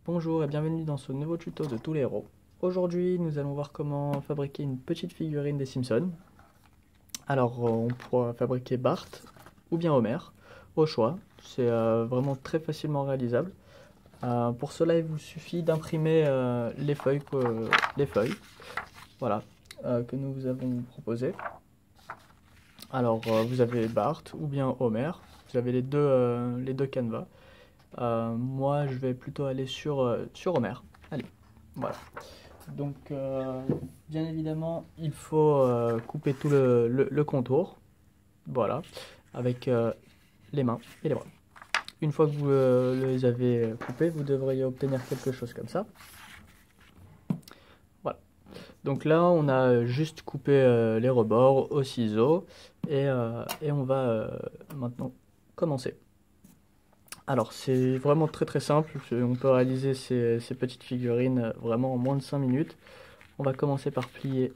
Bonjour et bienvenue dans ce nouveau tuto de tous les héros. Aujourd'hui, nous allons voir comment fabriquer une petite figurine des Simpsons. Alors, on pourra fabriquer Bart ou bien Homer, au choix. C'est vraiment très facilement réalisable. Pour cela, il vous suffit d'imprimer les feuilles, voilà, que nous vous avons proposées. Alors, vous avez Bart ou bien Homer. Vous avez les deux canevas. Moi, je vais plutôt aller sur Homer. Allez, voilà. Donc, bien évidemment, il faut couper tout le contour, voilà, avec les mains et les bras. Une fois que vous les avez coupés, vous devriez obtenir quelque chose comme ça. Voilà. Donc là, on a juste coupé les rebords au ciseau et on va maintenant commencer. Alors, c'est vraiment très très simple. On peut réaliser ces petites figurines vraiment en moins de 5 minutes. On va commencer par plier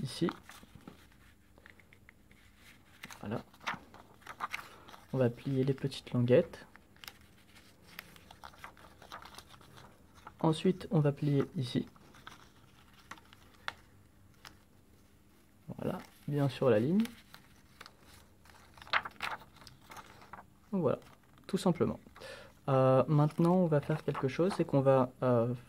ici. Voilà. On va plier les petites languettes. Ensuite, on va plier ici. Voilà, bien sur la ligne. Donc voilà, tout simplement. Maintenant, on va faire quelque chose, c'est qu'on va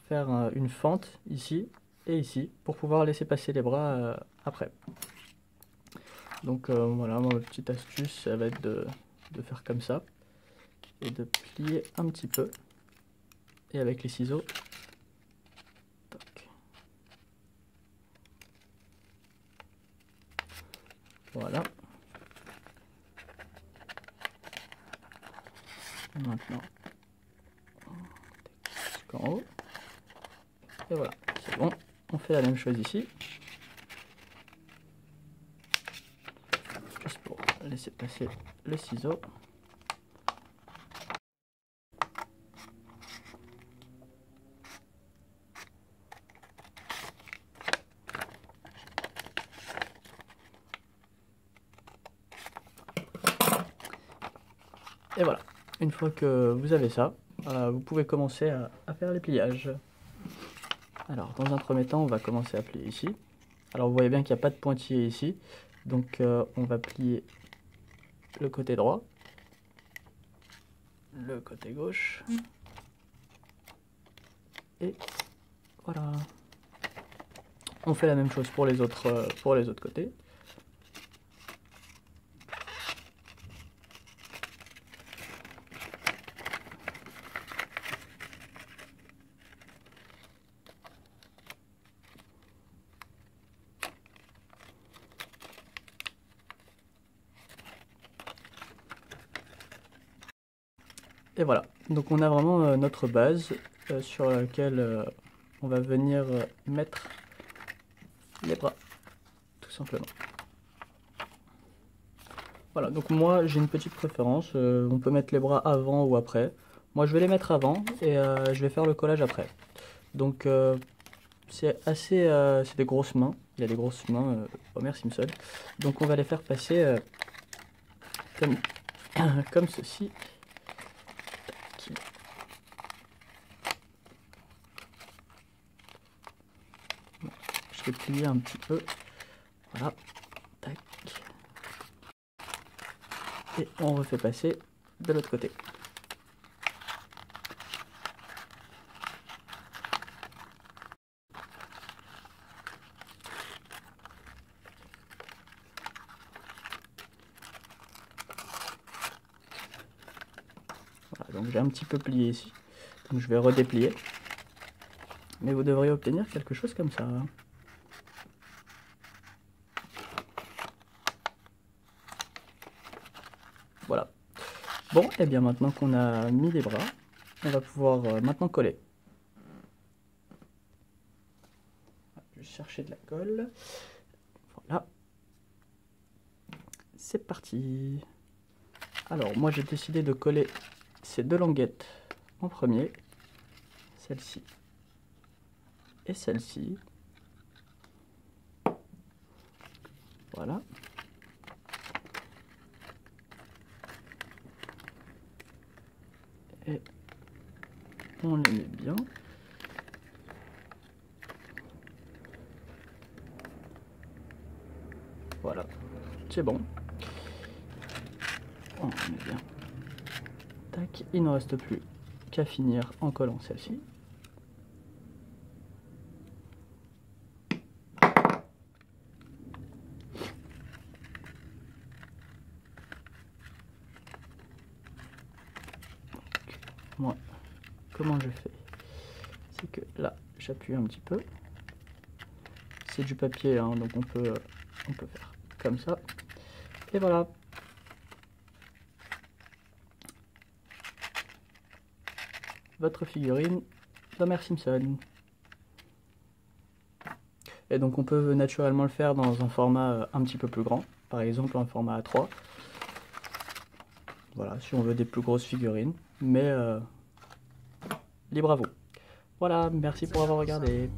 faire une fente ici et ici pour pouvoir laisser passer les bras après. Donc voilà, ma petite astuce, ça va être de faire comme ça et de plier un petit peu. Et avec les ciseaux, toc. Voilà. Maintenant, jusqu'en haut. Et voilà, c'est bon. On fait la même chose ici. Juste pour laisser passer le ciseau. Et voilà, une fois que vous avez ça, vous pouvez commencer à faire les pliages. Alors, dans un premier temps, on va commencer à plier ici. Alors, vous voyez bien qu'il n'y a pas de pointillé ici. Donc, on va plier le côté droit, le côté gauche. Et voilà. On fait la même chose pour les autres côtés. Et voilà, donc on a vraiment notre base sur laquelle on va venir mettre les bras, tout simplement. Voilà, donc moi j'ai une petite préférence, on peut mettre les bras avant ou après. Moi je vais les mettre avant et je vais faire le collage après. Donc c'est des grosses mains, il y a des grosses mains, Homer Simpson. Donc on va les faire passer comme, comme ceci. Je vais plier un petit peu. Voilà. Tac. Et on refait passer de l'autre côté. Voilà, donc j'ai un petit peu plié ici. Donc je vais redéplier. Mais vous devriez obtenir quelque chose comme ça. Voilà. Bon, et bien maintenant qu'on a mis les bras, on va pouvoir maintenant coller. Je vais chercher de la colle. Voilà. C'est parti. Alors, moi j'ai décidé de coller ces deux languettes en premier. Celle-ci et celle-ci. Voilà. Et on les met bien. Voilà, c'est bon. On les met bien. Tac, il ne reste plus qu'à finir en collant celle-ci. Moi, comment je fais? C'est que là, j'appuie un petit peu. C'est du papier, hein, donc on peut faire comme ça. Et voilà. Votre figurine d'Homer Simpson. Et donc on peut naturellement le faire dans un format un petit peu plus grand, par exemple un format A3. Voilà, si on veut des plus grosses figurines, mais libre à vous. Voilà, merci pour avoir regardé.